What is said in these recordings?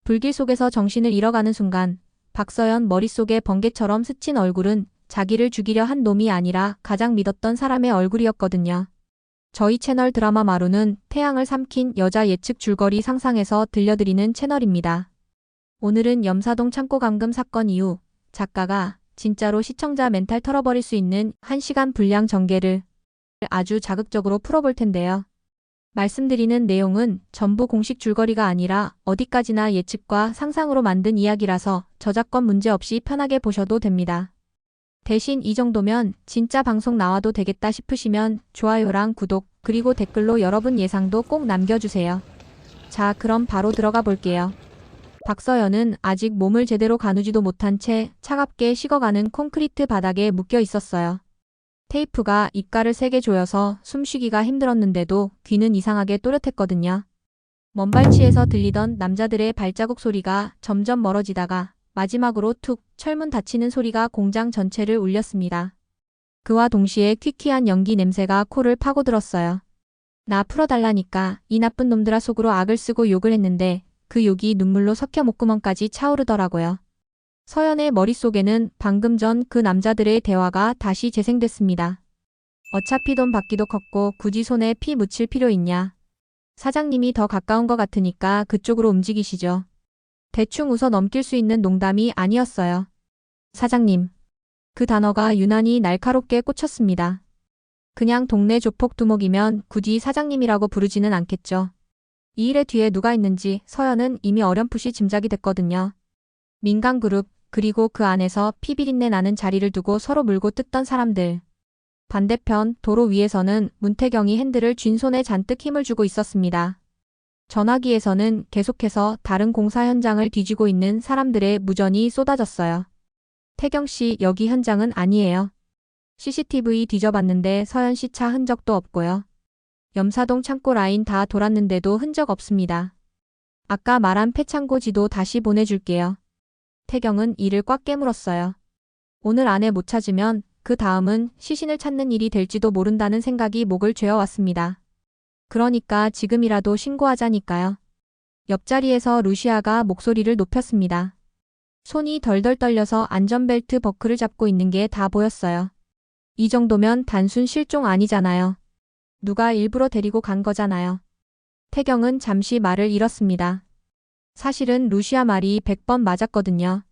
불길 속에서 정신을 잃어가는 순간 박서연 머릿속에 번개처럼 스친 얼굴은 자기를 죽이려 한 놈이 아니라 가장 믿었던 사람의 얼굴이었거든요. 저희 채널 드라마 마루는 태양을 삼킨 여자 예측 줄거리 상상에서 들려드리는 채널입니다. 오늘은 염사동 창고 감금 사건 이후 작가가 진짜로 시청자 멘탈 털어버릴 수 있는 1시간 분량 전개를 아주 자극적으로 풀어볼 텐데요. 말씀드리는 내용은 전부 공식 줄거리가 아니라 어디까지나 예측과 상상으로 만든 이야기라서 저작권 문제 없이 편하게 보셔도 됩니다. 대신 이 정도면 진짜 방송 나와도 되겠다 싶으시면 좋아요랑 구독 그리고 댓글로 여러분 예상도 꼭 남겨주세요. 자, 그럼 바로 들어가 볼게요. 박서연은 아직 몸을 제대로 가누지도 못한 채 차갑게 식어가는 콘크리트 바닥에 묶여 있었어요. 테이프가 입가를 세게 조여서 숨쉬기가 힘들었는데도 귀는 이상하게 또렷했거든요. 먼발치에서 들리던 남자들의 발자국 소리가 점점 멀어지다가 마지막으로 툭 철문 닫히는 소리가 공장 전체를 울렸습니다. 그와 동시에 퀴퀴한 연기 냄새가 코를 파고들었어요. 나 풀어달라니까 이 나쁜 놈들아 속으로 악을 쓰고 욕을 했는데 그 욕이 눈물로 섞여 목구멍까지 차오르더라고요. 서연의 머릿속에는 방금 전 그 남자들의 대화가 다시 재생됐습니다. 어차피 돈 받기도 컸고 굳이 손에 피 묻힐 필요 있냐. 사장님이 더 가까운 것 같으니까 그쪽으로 움직이시죠. 대충 웃어 넘길 수 있는 농담이 아니었어요. 사장님. 그 단어가 유난히 날카롭게 꽂혔습니다. 그냥 동네 조폭 두목이면 굳이 사장님이라고 부르지는 않겠죠. 이 일의 뒤에 누가 있는지 서연은 이미 어렴풋이 짐작이 됐거든요. 민간그룹, 그리고 그 안에서 피비린내 나는 자리를 두고 서로 물고 뜯던 사람들. 반대편 도로 위에서는 문태경이 핸들을 쥔 손에 잔뜩 힘을 주고 있었습니다. 전화기에서는 계속해서 다른 공사 현장을 뒤지고 있는 사람들의 무전이 쏟아졌어요. 태경 씨, 여기 현장은 아니에요. CCTV 뒤져봤는데 서연 씨 차 흔적도 없고요. 염사동 창고 라인 다 돌았는데도 흔적 없습니다. 아까 말한 폐창고 지도 다시 보내줄게요. 태경은 이를 꽉 깨물었어요. 오늘 안에 못 찾으면 그 다음은 시신을 찾는 일이 될지도 모른다는 생각이 목을 죄어왔습니다. 그러니까 지금이라도 신고하자니까요. 옆자리에서 루시아가 목소리를 높였습니다. 손이 덜덜 떨려서 안전벨트 버클을 잡고 있는 게 다 보였어요. 이 정도면 단순 실종 아니잖아요. 누가 일부러 데리고 간 거잖아요. 태경은 잠시 말을 잃었습니다. 사실은 루시아 말이 100번 맞았거든요.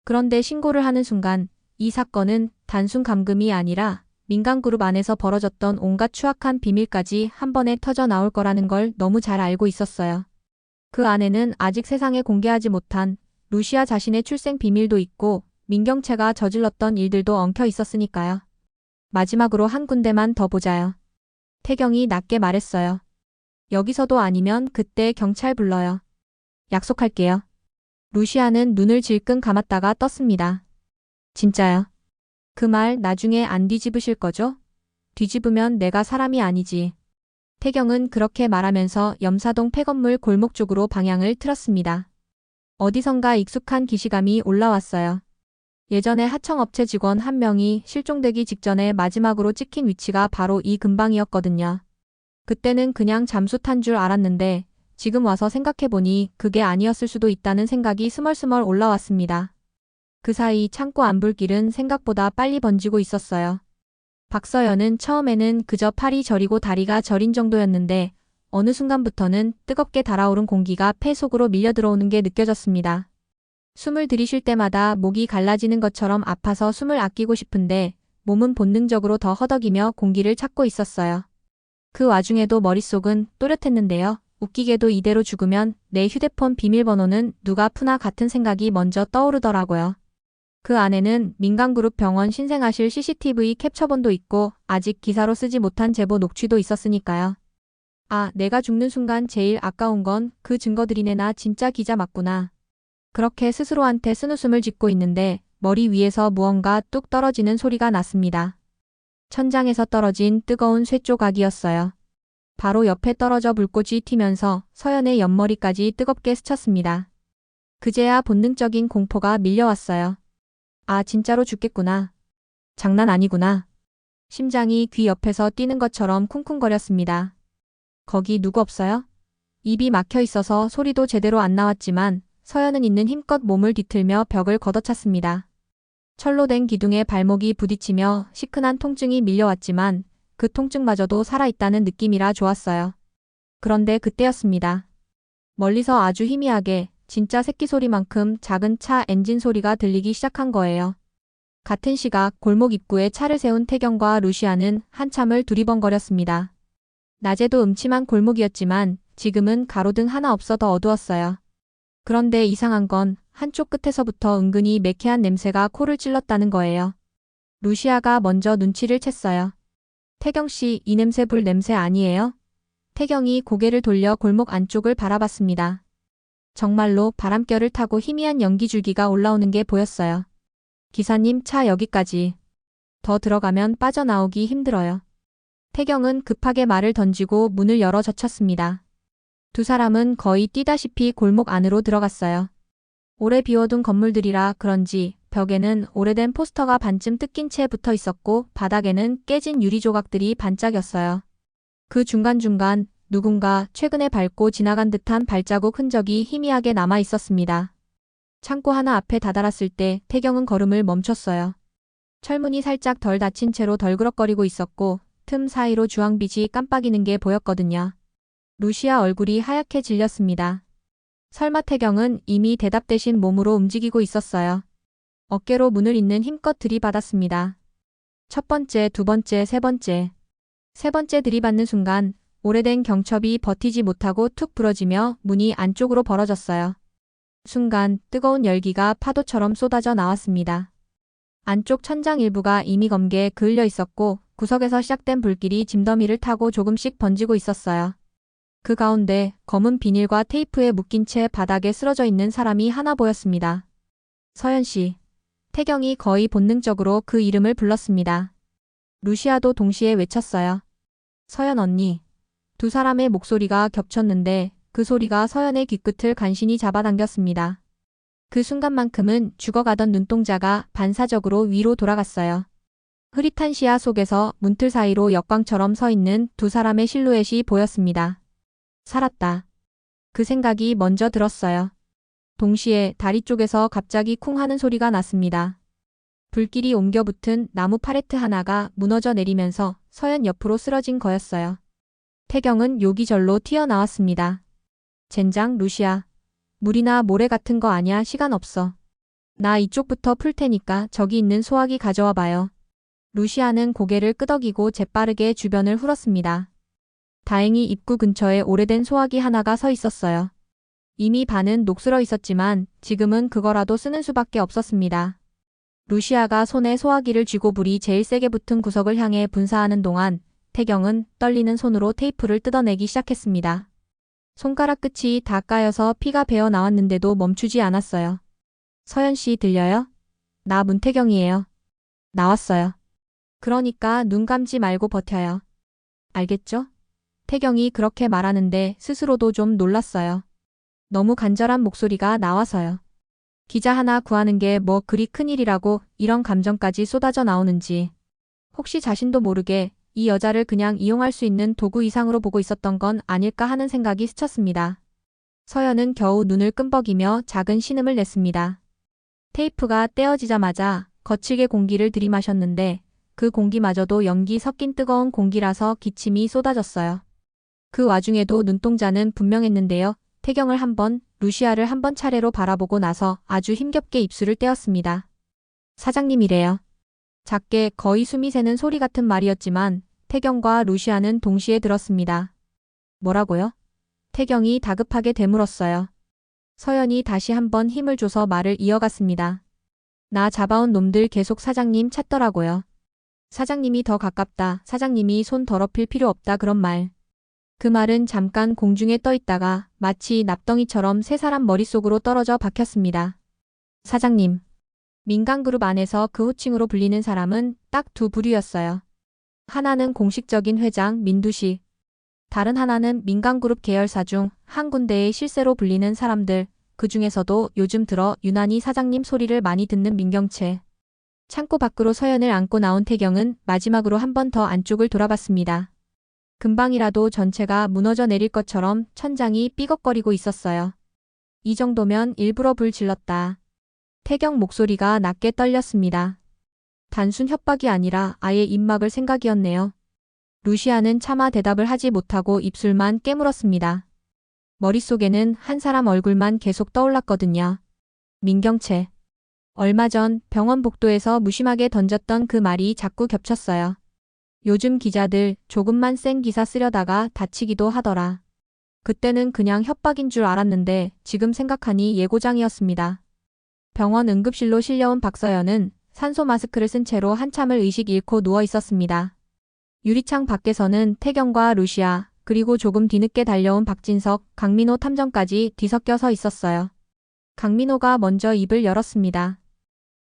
그런데 신고를 하는 순간 이 사건은 단순 감금이 아니라 민간그룹 안에서 벌어졌던 온갖 추악한 비밀까지 한 번에 터져 나올 거라는 걸 너무 잘 알고 있었어요. 그 안에는 아직 세상에 공개하지 못한 루시아 자신의 출생 비밀도 있고 민경채가 저질렀던 일들도 엉켜 있었으니까요. 마지막으로 한 군데만 더 보자요. 태경이 낮게 말했어요. 여기서도 아니면 그때 경찰 불러요. 약속할게요. 루시아는 눈을 질끈 감았다가 떴습니다. 진짜요? 그 말 나중에 안 뒤집으실 거죠? 뒤집으면 내가 사람이 아니지. 태경은 그렇게 말하면서 염사동 폐건물 골목 쪽으로 방향을 틀었습니다. 어디선가 익숙한 기시감이 올라왔어요. 예전에 하청업체 직원 한 명이 실종되기 직전에 마지막으로 찍힌 위치가 바로 이 근방이었거든요. 그때는 그냥 잠수 탄 줄 알았는데 지금 와서 생각해보니 그게 아니었을 수도 있다는 생각이 스멀스멀 올라왔습니다. 그 사이 창고 안불길은 생각보다 빨리 번지고 있었어요. 박서연은 처음에는 그저 팔이 저리고 다리가 저린 정도였는데 어느 순간부터는 뜨겁게 달아오른 공기가 폐 속으로 밀려 들어오는 게 느껴졌습니다. 숨을 들이쉴 때마다 목이 갈라지는 것처럼 아파서 숨을 아끼고 싶은데 몸은 본능적으로 더 허덕이며 공기를 찾고 있었어요. 그 와중에도 머릿속은 또렷했는데요. 웃기게도 이대로 죽으면 내 휴대폰 비밀번호는 누가 푸나 같은 생각이 먼저 떠오르더라고요. 그 안에는 민간그룹 병원 신생아실 CCTV 캡처본도 있고 아직 기사로 쓰지 못한 제보 녹취도 있었으니까요. 아, 내가 죽는 순간 제일 아까운 건 그 증거들이네. 나 진짜 기자 맞구나. 그렇게 스스로한테 쓴웃음을 짓고 있는데 머리 위에서 무언가 뚝 떨어지는 소리가 났습니다. 천장에서 떨어진 뜨거운 쇠조각이었어요. 바로 옆에 떨어져 불꽃이 튀면서 서연의 옆머리까지 뜨겁게 스쳤습니다. 그제야 본능적인 공포가 밀려왔어요. 아, 진짜로 죽겠구나. 장난 아니구나. 심장이 귀 옆에서 뛰는 것처럼 쿵쿵거렸습니다. 거기 누구 없어요? 입이 막혀 있어서 소리도 제대로 안 나왔지만 서연은 있는 힘껏 몸을 뒤틀며 벽을 걷어찼습니다. 철로 된 기둥에 발목이 부딪히며 시큰한 통증이 밀려왔지만 그 통증마저도 살아있다는 느낌이라 좋았어요. 그런데 그때였습니다. 멀리서 아주 희미하게 진짜 새끼 소리만큼 작은 차 엔진 소리가 들리기 시작한 거예요. 같은 시각 골목 입구에 차를 세운 태경과 루시아는 한참을 두리번거렸습니다. 낮에도 음침한 골목이었지만 지금은 가로등 하나 없어 더 어두웠어요. 그런데 이상한 건 한쪽 끝에서부터 은근히 매캐한 냄새가 코를 찔렀다는 거예요. 루시아가 먼저 눈치를 챘어요. 태경 씨, 이 냄새 불 냄새 아니에요? 태경이 고개를 돌려 골목 안쪽을 바라봤습니다. 정말로 바람결을 타고 희미한 연기줄기가 올라오는 게 보였어요. 기사님, 차 여기까지. 더 들어가면 빠져나오기 힘들어요. 태경은 급하게 말을 던지고 문을 열어 젖혔습니다. 두 사람은 거의 뛰다시피 골목 안으로 들어갔어요. 오래 비워둔 건물들이라 그런지 벽에는 오래된 포스터가 반쯤 뜯긴 채 붙어 있었고 바닥에는 깨진 유리 조각들이 반짝였어요. 그 중간중간 누군가 최근에 밟고 지나간 듯한 발자국 흔적이 희미하게 남아 있었습니다. 창고 하나 앞에 다다랐을 때 태경은 걸음을 멈췄어요. 철문이 살짝 덜 닫힌 채로 덜그럭거리고 있었고 틈 사이로 주황빛이 깜빡이는 게 보였거든요. 루시아 얼굴이 하얗게 질렸습니다. 설마 태경은 이미 대답 대신 몸으로 움직이고 있었어요. 어깨로 문을 잇는 힘껏 들이받았습니다. 첫 번째, 두 번째, 세 번째. 세 번째 들이받는 순간 오래된 경첩이 버티지 못하고 툭 부러지며 문이 안쪽으로 벌어졌어요. 순간 뜨거운 열기가 파도처럼 쏟아져 나왔습니다. 안쪽 천장 일부가 이미 검게 그을려 있었고 구석에서 시작된 불길이 짐더미를 타고 조금씩 번지고 있었어요. 그 가운데 검은 비닐과 테이프에 묶인 채 바닥에 쓰러져 있는 사람이 하나 보였습니다. 서연 씨. 태경이 거의 본능적으로 그 이름을 불렀습니다. 루시아도 동시에 외쳤어요. 서연 언니. 두 사람의 목소리가 겹쳤는데 그 소리가 서연의 귀끝을 간신히 잡아당겼습니다. 그 순간만큼은 죽어가던 눈동자가 반사적으로 위로 돌아갔어요. 흐릿한 시야 속에서 문틀 사이로 역광처럼 서 있는 두 사람의 실루엣이 보였습니다. 살았다. 그 생각이 먼저 들었어요. 동시에 다리 쪽에서 갑자기 쿵 하는 소리가 났습니다. 불길이 옮겨붙은 나무 팔레트 하나가 무너져 내리면서 서연 옆으로 쓰러진 거였어요. 태경은 요기절로 튀어나왔습니다. 젠장, 루시아. 물이나 모래 같은 거 아냐? 시간 없어. 나 이쪽부터 풀 테니까 저기 있는 소화기 가져와 봐요. 루시아는 고개를 끄덕이고 재빠르게 주변을 훑었습니다. 다행히 입구 근처에 오래된 소화기 하나가 서 있었어요. 이미 반은 녹슬어 있었지만 지금은 그거라도 쓰는 수밖에 없었습니다. 루시아가 손에 소화기를 쥐고 불이 제일 세게 붙은 구석을 향해 분사하는 동안 태경은 떨리는 손으로 테이프를 뜯어내기 시작했습니다. 손가락 끝이 다 까여서 피가 배어 나왔는데도 멈추지 않았어요. 서연 씨 들려요? 나 문태경이에요. 나왔어요. 그러니까 눈 감지 말고 버텨요. 알겠죠? 태경이 그렇게 말하는데 스스로도 좀 놀랐어요. 너무 간절한 목소리가 나와서요. 기자 하나 구하는 게 뭐 그리 큰일이라고 이런 감정까지 쏟아져 나오는지. 혹시 자신도 모르게 이 여자를 그냥 이용할 수 있는 도구 이상으로 보고 있었던 건 아닐까 하는 생각이 스쳤습니다. 서연은 겨우 눈을 끔벅이며 작은 신음을 냈습니다. 테이프가 떼어지자마자 거칠게 공기를 들이마셨는데 그 공기마저도 연기 섞인 뜨거운 공기라서 기침이 쏟아졌어요. 그 와중에도 눈동자는 분명했는데요. 태경을 한 번, 루시아를 한 번 차례로 바라보고 나서 아주 힘겹게 입술을 떼었습니다. 사장님이래요. 작게 거의 숨이 새는 소리 같은 말이었지만 태경과 루시아는 동시에 들었습니다. 뭐라고요? 태경이 다급하게 되물었어요. 서연이 다시 한번 힘을 줘서 말을 이어갔습니다. 나 잡아온 놈들 계속 사장님 찾더라고요. 사장님이 더 가깝다. 사장님이 손 더럽힐 필요 없다. 그런 말. 그 말은 잠깐 공중에 떠 있다가 마치 납덩이처럼 세 사람 머릿속으로 떨어져 박혔습니다. 사장님. 민간그룹 안에서 그 호칭으로 불리는 사람은 딱 두 부류였어요. 하나는 공식적인 회장 민두식. 다른 하나는 민간그룹 계열사 중 한 군데의 실세로 불리는 사람들. 그 중에서도 요즘 들어 유난히 사장님 소리를 많이 듣는 민경채. 창고 밖으로 서연을 안고 나온 태경은 마지막으로 한 번 더 안쪽을 돌아봤습니다. 금방이라도 전체가 무너져 내릴 것처럼 천장이 삐걱거리고 있었어요. 이 정도면 일부러 불 질렀다. 태경 목소리가 낮게 떨렸습니다. 단순 협박이 아니라 아예 입막을 생각이었네요. 루시아는 차마 대답을 하지 못하고 입술만 깨물었습니다. 머릿속에는 한 사람 얼굴만 계속 떠올랐거든요. 민경채. 얼마 전 병원 복도에서 무심하게 던졌던 그 말이 자꾸 겹쳤어요. 요즘 기자들 조금만 센 기사 쓰려다가 다치기도 하더라. 그때는 그냥 협박인 줄 알았는데 지금 생각하니 예고장이었습니다. 병원 응급실로 실려온 박서연은 산소 마스크를 쓴 채로 한참을 의식 잃고 누워 있었습니다. 유리창 밖에서는 태경과 루시아, 그리고 조금 뒤늦게 달려온 박진석, 강민호 탐정까지 뒤섞여 서 있었어요. 강민호가 먼저 입을 열었습니다.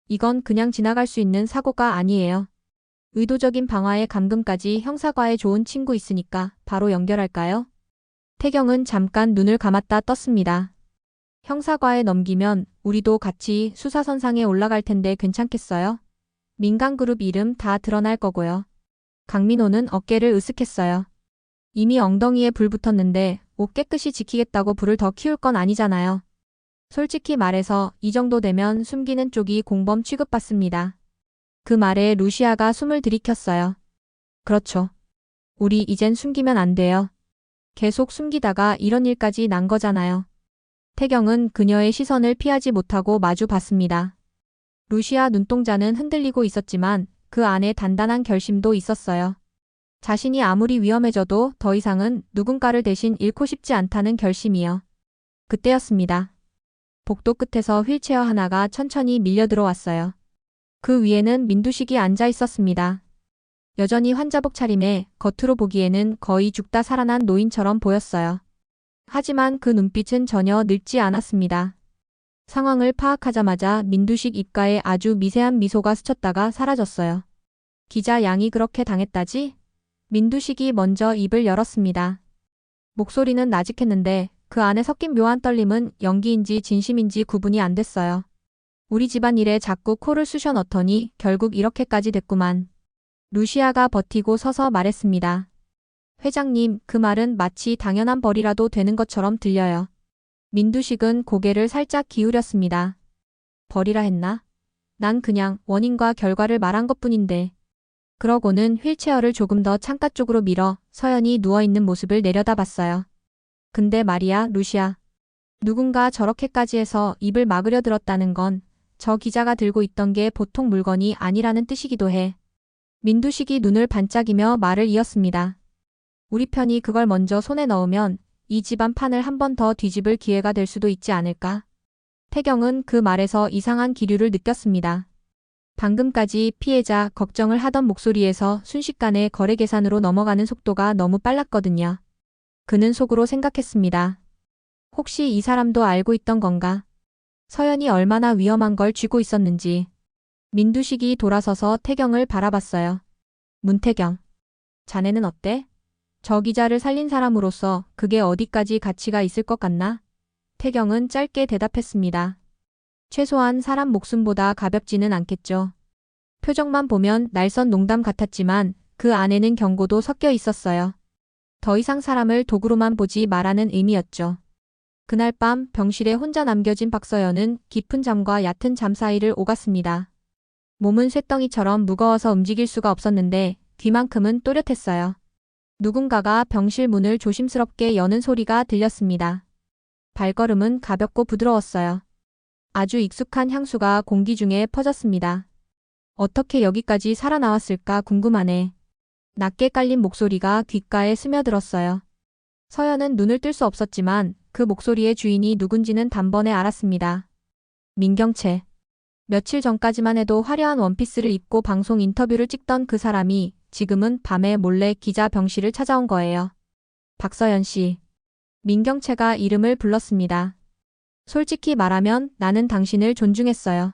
이건 그냥 지나갈 수 있는 사고가 아니에요. 의도적인 방화에 감금까지 형사과에 좋은 친구 있으니까 바로 연결할까요? 태경은 잠깐 눈을 감았다 떴습니다. 형사과에 넘기면 우리도 같이 수사선상에 올라갈 텐데 괜찮겠어요? 민간그룹 이름 다 드러날 거고요. 강민호는 어깨를 으쓱했어요. 이미 엉덩이에 불 붙었는데 옷 깨끗이 지키겠다고 불을 더 키울 건 아니잖아요. 솔직히 말해서 이 정도 되면 숨기는 쪽이 공범 취급받습니다. 그 말에 루시아가 숨을 들이켰어요. 그렇죠. 우리 이젠 숨기면 안 돼요. 계속 숨기다가 이런 일까지 난 거잖아요. 태경은 그녀의 시선을 피하지 못하고 마주 봤습니다. 루시아 눈동자는 흔들리고 있었지만 그 안에 단단한 결심도 있었어요. 자신이 아무리 위험해져도 더 이상은 누군가를 대신 잃고 싶지 않다는 결심이요. 그때였습니다. 복도 끝에서 휠체어 하나가 천천히 밀려 들어왔어요. 그 위에는 민두식이 앉아 있었습니다. 여전히 환자복 차림에 겉으로 보기에는 거의 죽다 살아난 노인처럼 보였어요. 하지만 그 눈빛은 전혀 늙지 않았습니다. 상황을 파악하자마자 민두식 입가에 아주 미세한 미소가 스쳤다가 사라졌어요. 기자 양이 그렇게 당했다지? 민두식이 먼저 입을 열었습니다. 목소리는 나직했는데 그 안에 섞인 묘한 떨림은 연기인지 진심인지 구분이 안 됐어요. 우리 집안 일에 자꾸 코를 쑤셔 넣더니 결국 이렇게까지 됐구만. 루시아가 버티고 서서 말했습니다. 회장님, 그 말은 마치 당연한 벌이라도 되는 것처럼 들려요. 민두식은 고개를 살짝 기울였습니다. 벌이라 했나? 난 그냥 원인과 결과를 말한 것뿐인데. 그러고는 휠체어를 조금 더 창가 쪽으로 밀어 서연이 누워있는 모습을 내려다봤어요. 근데 말이야, 루시아. 누군가 저렇게까지 해서 입을 막으려 들었다는 건 저 기자가 들고 있던 게 보통 물건이 아니라는 뜻이기도 해. 민두식이 눈을 반짝이며 말을 이었습니다. 우리 편이 그걸 먼저 손에 넣으면 이 집안 판을 한 번 더 뒤집을 기회가 될 수도 있지 않을까? 태경은 그 말에서 이상한 기류를 느꼈습니다. 방금까지 피해자 걱정을 하던 목소리에서 순식간에 거래 계산으로 넘어가는 속도가 너무 빨랐거든요. 그는 속으로 생각했습니다. 혹시 이 사람도 알고 있던 건가? 서연이 얼마나 위험한 걸 쥐고 있었는지. 민두식이 돌아서서 태경을 바라봤어요. 문태경. 자네는 어때? 저 기자를 살린 사람으로서 그게 어디까지 가치가 있을 것 같나? 태경은 짧게 대답했습니다. 최소한 사람 목숨보다 가볍지는 않겠죠. 표정만 보면 날선 농담 같았지만 그 안에는 경고도 섞여 있었어요. 더 이상 사람을 도구로만 보지 말라는 의미였죠. 그날 밤 병실에 혼자 남겨진 박서연은 깊은 잠과 얕은 잠 사이를 오갔습니다. 몸은 쇳덩이처럼 무거워서 움직일 수가 없었는데 귀만큼은 또렷했어요. 누군가가 병실 문을 조심스럽게 여는 소리가 들렸습니다. 발걸음은 가볍고 부드러웠어요. 아주 익숙한 향수가 공기 중에 퍼졌습니다. 어떻게 여기까지 살아나왔을까 궁금하네. 낮게 깔린 목소리가 귓가에 스며들었어요. 서연은 눈을 뜰 수 없었지만 그 목소리의 주인이 누군지는 단번에 알았습니다. 민경채. 며칠 전까지만 해도 화려한 원피스를 입고 방송 인터뷰를 찍던 그 사람이 지금은 밤에 몰래 기자 병실을 찾아온 거예요. 박서연 씨. 민경채가 이름을 불렀습니다. 솔직히 말하면 나는 당신을 존중했어요.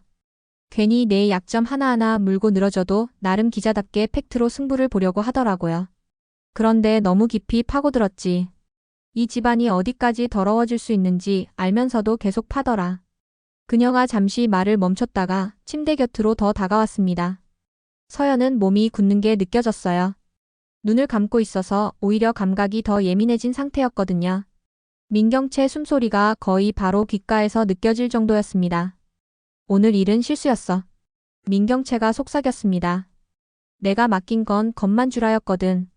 괜히 내 약점 하나하나 물고 늘어져도 나름 기자답게 팩트로 승부를 보려고 하더라고요. 그런데 너무 깊이 파고들었지. 이 집안이 어디까지 더러워질 수 있는지 알면서도 계속 파더라. 그녀가 잠시 말을 멈췄다가 침대 곁으로 더 다가왔습니다. 서연은 몸이 굳는 게 느껴졌어요. 눈을 감고 있어서 오히려 감각이 더 예민해진 상태였거든요. 민경채 숨소리가 거의 바로 귓가에서 느껴질 정도였습니다. 오늘 일은 실수였어. 민경채가 속삭였습니다. 내가 맡긴 건 겁만 주라였거든.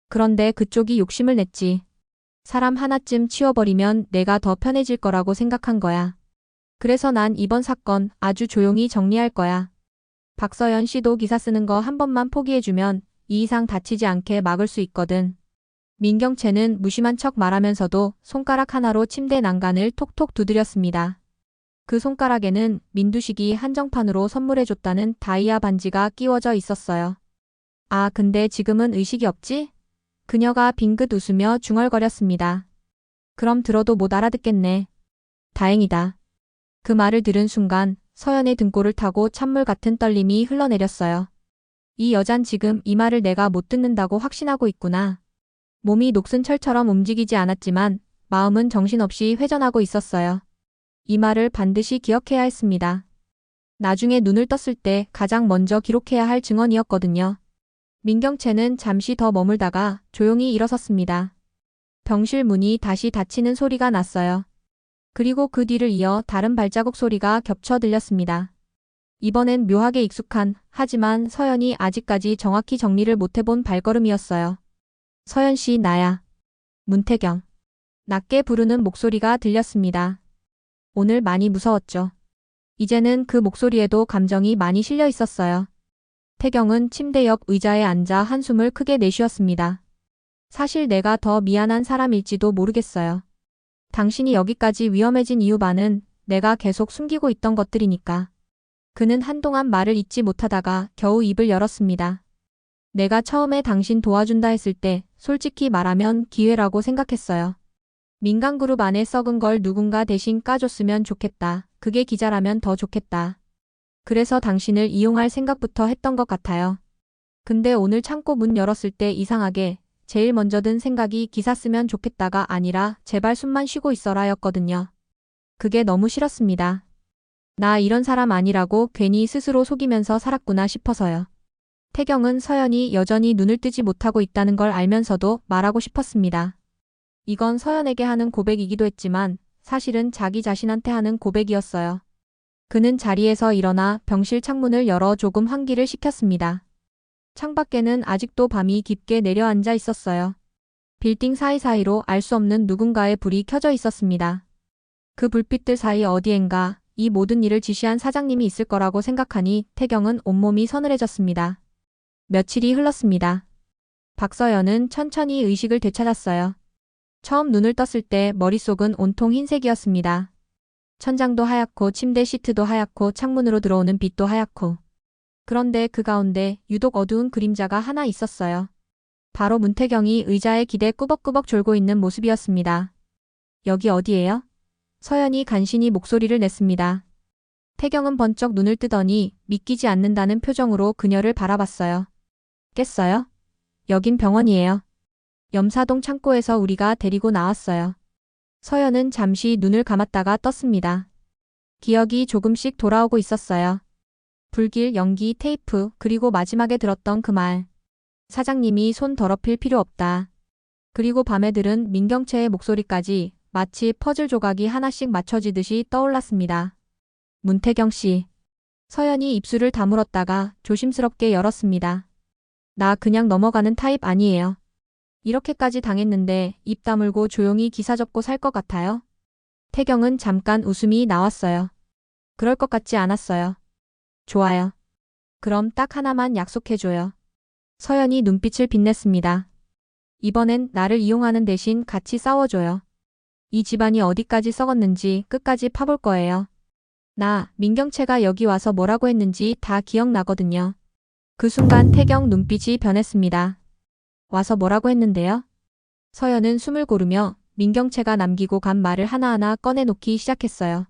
그런데 그쪽이 욕심을 냈지. 사람 하나쯤 치워버리면 내가 더 편해질 거라고 생각한 거야. 그래서 난 이번 사건 아주 조용히 정리할 거야. 박서연 씨도 기사 쓰는 거 한 번만 포기해주면 이 이상 다치지 않게 막을 수 있거든. 민경채는 무심한 척 말하면서도 손가락 하나로 침대 난간을 톡톡 두드렸습니다. 그 손가락에는 민두식이 한정판으로 선물해줬다는 다이아 반지가 끼워져 있었어요. 아, 근데 지금은 의식이 없지? 그녀가 빙긋 웃으며 중얼거렸습니다. 그럼 들어도 못 알아듣겠네. 다행이다. 그 말을 들은 순간 서연의 등골을 타고 찬물 같은 떨림이 흘러내렸어요. 이 여잔 지금 이 말을 내가 못 듣는다고 확신하고 있구나. 몸이 녹슨 철처럼 움직이지 않았지만 마음은 정신없이 회전하고 있었어요. 이 말을 반드시 기억해야 했습니다. 나중에 눈을 떴을 때 가장 먼저 기록해야 할 증언이었거든요. 민경채는 잠시 더 머물다가 조용히 일어섰습니다. 병실 문이 다시 닫히는 소리가 났어요. 그리고 그 뒤를 이어 다른 발자국 소리가 겹쳐 들렸습니다. 이번엔 묘하게 익숙한, 하지만 서연이 아직까지 정확히 정리를 못해본 발걸음이었어요. 서연 씨, 나야. 문태경. 낮게 부르는 목소리가 들렸습니다. 오늘 많이 무서웠죠. 이제는 그 목소리에도 감정이 많이 실려 있었어요. 태경은 침대 옆 의자에 앉아 한숨을 크게 내쉬었습니다. 사실 내가 더 미안한 사람일지도 모르겠어요. 당신이 여기까지 위험해진 이유 반은 내가 계속 숨기고 있던 것들이니까. 그는 한동안 말을 잇지 못하다가 겨우 입을 열었습니다. 내가 처음에 당신 도와준다 했을 때 솔직히 말하면 기회라고 생각했어요. 민간그룹 안에 썩은 걸 누군가 대신 까줬으면 좋겠다. 그게 기자라면 더 좋겠다. 그래서 당신을 이용할 생각부터 했던 것 같아요. 근데 오늘 창고 문 열었을 때 이상하게 제일 먼저 든 생각이 기사 쓰면 좋겠다가 아니라 제발 숨만 쉬고 있어라였거든요. 그게 너무 싫었습니다. 나 이런 사람 아니라고 괜히 스스로 속이면서 살았구나 싶어서요. 태경은 서연이 여전히 눈을 뜨지 못하고 있다는 걸 알면서도 말하고 싶었습니다. 이건 서연에게 하는 고백이기도 했지만 사실은 자기 자신한테 하는 고백이었어요. 그는 자리에서 일어나 병실 창문을 열어 조금 환기를 시켰습니다. 창밖에는 아직도 밤이 깊게 내려앉아 있었어요. 빌딩 사이사이로 알 수 없는 누군가의 불이 켜져 있었습니다. 그 불빛들 사이 어디엔가 이 모든 일을 지시한 사장님이 있을 거라고 생각하니 태경은 온몸이 서늘해졌습니다. 며칠이 흘렀습니다. 박서연은 천천히 의식을 되찾았어요. 처음 눈을 떴을 때 머릿속은 온통 흰색이었습니다. 천장도 하얗고 침대 시트도 하얗고 창문으로 들어오는 빛도 하얗고. 그런데 그 가운데 유독 어두운 그림자가 하나 있었어요. 바로 문태경이 의자에 기대 꾸벅꾸벅 졸고 있는 모습이었습니다. 여기 어디예요? 서연이 간신히 목소리를 냈습니다. 태경은 번쩍 눈을 뜨더니 믿기지 않는다는 표정으로 그녀를 바라봤어요. 깼어요? 여긴 병원이에요. 염사동 창고에서 우리가 데리고 나왔어요. 서연은 잠시 눈을 감았다가 떴습니다. 기억이 조금씩 돌아오고 있었어요. 불길, 연기, 테이프, 그리고 마지막에 들었던 그 말. 사장님이 손 더럽힐 필요 없다. 그리고 밤에 들은 민경채의 목소리까지 마치 퍼즐 조각이 하나씩 맞춰지듯이 떠올랐습니다. 문태경 씨. 서연이 입술을 다물었다가 조심스럽게 열었습니다. 나 그냥 넘어가는 타입 아니에요. 이렇게까지 당했는데 입 다물고 조용히 기사 접고 살 것 같아요? 태경은 잠깐 웃음이 나왔어요. 그럴 것 같지 않았어요. 좋아요. 그럼 딱 하나만 약속해줘요. 서연이 눈빛을 빛냈습니다. 이번엔 나를 이용하는 대신 같이 싸워줘요. 이 집안이 어디까지 썩었는지 끝까지 파볼 거예요. 나, 민경채가 여기 와서 뭐라고 했는지 다 기억나거든요. 그 순간 태경 눈빛이 변했습니다. 와서 뭐라고 했는데요? 서연은 숨을 고르며 민경채가 남기고 간 말을 하나하나 꺼내놓기 시작했어요.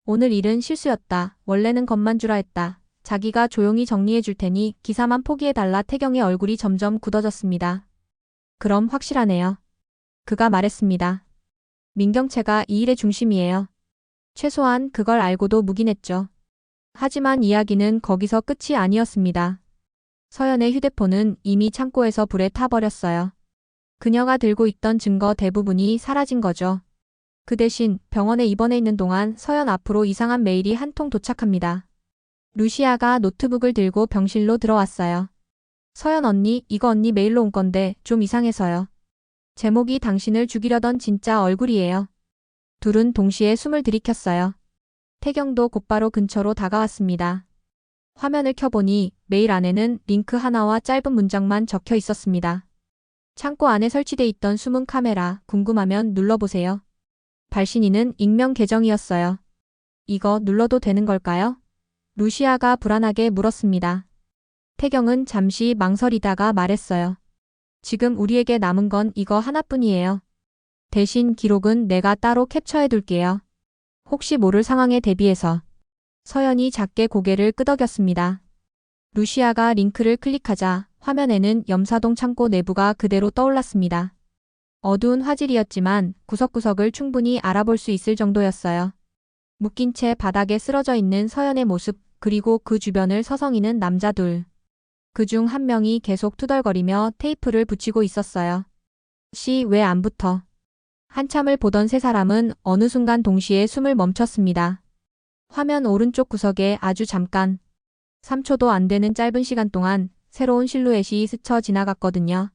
오늘 일은 실수였다. 원래는 겁만 주라 했다. 자기가 조용히 정리해 줄 테니 기사만 포기해달라. 태경의 얼굴이 점점 굳어졌습니다. 그럼 확실하네요. 그가 말했습니다. 민경채가 이 일의 중심이에요. 최소한 그걸 알고도 묵인했죠. 하지만 이야기는 거기서 끝이 아니었습니다. 서연의 휴대폰은 이미 창고에서 불에 타버렸어요. 그녀가 들고 있던 증거 대부분이 사라진 거죠. 그 대신 병원에 입원해 있는 동안 서연 앞으로 이상한 메일이 한 통 도착합니다. 루시아가 노트북을 들고 병실로 들어왔어요. 서연 언니, 이거 언니 메일로 온 건데 좀 이상해서요. 제목이 당신을 죽이려던 진짜 얼굴이에요. 둘은 동시에 숨을 들이켰어요. 태경도 곧바로 근처로 다가왔습니다. 화면을 켜보니 메일 안에는 링크 하나와 짧은 문장만 적혀 있었습니다. 창고 안에 설치돼 있던 숨은 카메라, 궁금하면 눌러보세요. 발신인은 익명 계정이었어요. 이거 눌러도 되는 걸까요? 루시아가 불안하게 물었습니다. 태경은 잠시 망설이다가 말했어요. 지금 우리에게 남은 건 이거 하나뿐이에요. 대신 기록은 내가 따로 캡처해 둘게요. 혹시 모를 상황에 대비해서. 서연이 작게 고개를 끄덕였습니다. 루시아가 링크를 클릭하자 화면에는 염사동 창고 내부가 그대로 떠올랐습니다. 어두운 화질이었지만 구석구석을 충분히 알아볼 수 있을 정도였어요. 묶인 채 바닥에 쓰러져 있는 서연의 모습, 그리고 그 주변을 서성이는 남자 둘. 그중 한 명이 계속 투덜거리며 테이프를 붙이고 있었어요. 왜 안 붙어? 한참을 보던 세 사람은 어느 순간 동시에 숨을 멈췄습니다. 화면 오른쪽 구석에 아주 잠깐, 3초도 안 되는 짧은 시간 동안 새로운 실루엣이 스쳐 지나갔거든요.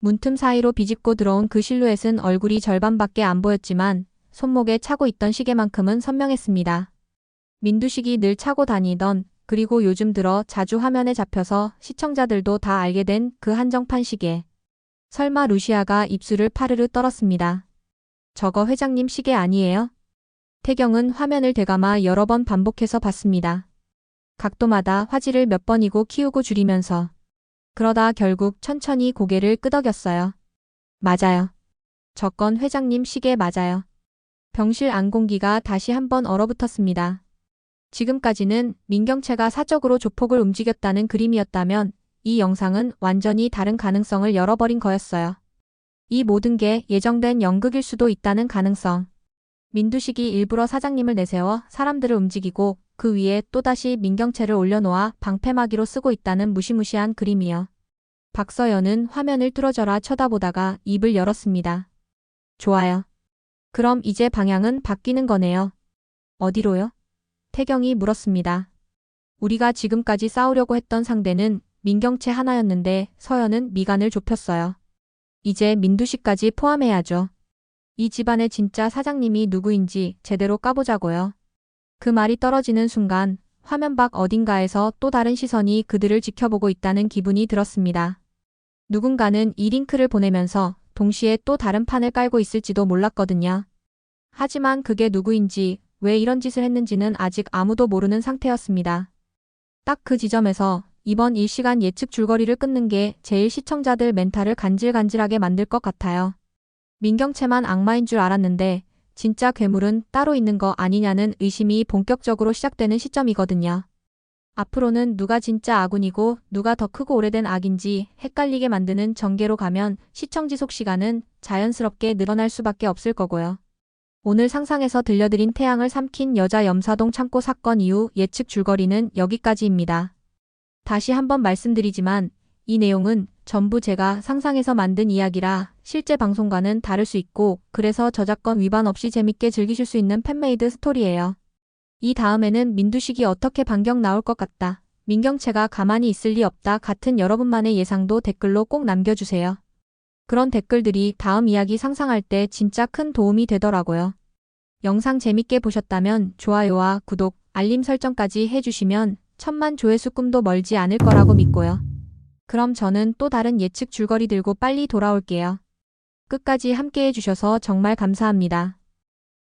문틈 사이로 비집고 들어온 그 실루엣은 얼굴이 절반밖에 안 보였지만 손목에 차고 있던 시계만큼은 선명했습니다. 민두식이 늘 차고 다니던, 그리고 요즘 들어 자주 화면에 잡혀서 시청자들도 다 알게 된 그 한정판 시계. 설마 루시아가 입술을 파르르 떨었습니다. 저거 회장님 시계 아니에요? 태경은 화면을 되감아 여러 번 반복해서 봤습니다. 각도마다 화질을 몇 번이고 키우고 줄이면서. 그러다 결국 천천히 고개를 끄덕였어요. 맞아요. 저건 회장님 시계 맞아요. 병실 안 공기가 다시 한번 얼어붙었습니다. 지금까지는 민경채가 사적으로 조폭을 움직였다는 그림이었다면 이 영상은 완전히 다른 가능성을 열어버린 거였어요. 이 모든 게 예정된 연극일 수도 있다는 가능성. 민두식이 일부러 사장님을 내세워 사람들을 움직이고 그 위에 또다시 민경채를 올려놓아 방패막이로 쓰고 있다는 무시무시한 그림이요. 박서연은 화면을 뚫어져라 쳐다보다가 입을 열었습니다. 좋아요. 그럼 이제 방향은 바뀌는 거네요. 어디로요? 태경이 물었습니다. 우리가 지금까지 싸우려고 했던 상대는 민경채 하나였는데 서연은 미간을 좁혔어요. 이제 민두식까지 포함해야죠. 이 집안의 진짜 사장님이 누구인지 제대로 까보자고요. 그 말이 떨어지는 순간 화면 밖 어딘가에서 또 다른 시선이 그들을 지켜보고 있다는 기분이 들었습니다. 누군가는 이 링크를 보내면서 동시에 또 다른 판을 깔고 있을지도 몰랐거든요. 하지만 그게 누구인지, 왜 이런 짓을 했는지는 아직 아무도 모르는 상태였습니다. 딱 그 지점에서 이번 일시간 예측 줄거리를 끊는 게 제일 시청자들 멘탈을 간질간질하게 만들 것 같아요. 민경채만 악마인 줄 알았는데 진짜 괴물은 따로 있는 거 아니냐는 의심이 본격적으로 시작되는 시점이거든요. 앞으로는 누가 진짜 아군이고 누가 더 크고 오래된 악인지 헷갈리게 만드는 전개로 가면 시청 지속 시간은 자연스럽게 늘어날 수밖에 없을 거고요. 오늘 상상에서 들려드린 태양을 삼킨 여자 염사동 창고 사건 이후 예측 줄거리는 여기까지입니다. 다시 한번 말씀드리지만 이 내용은 전부 제가 상상해서 만든 이야기라 실제 방송과는 다를 수 있고 그래서 저작권 위반 없이 재밌게 즐기실 수 있는 팬메이드 스토리예요. 이 다음에는 민두식이 어떻게 반격 나올 것 같다. 민경채가 가만히 있을 리 없다 같은 여러분만의 예상도 댓글로 꼭 남겨주세요. 그런 댓글들이 다음 이야기 상상할 때 진짜 큰 도움이 되더라고요. 영상 재밌게 보셨다면 좋아요와 구독, 알림 설정까지 해주시면 1000만 조회수 꿈도 멀지 않을 거라고 믿고요. 그럼 저는 또 다른 예측 줄거리 들고 빨리 돌아올게요. 끝까지 함께 해주셔서 정말 감사합니다.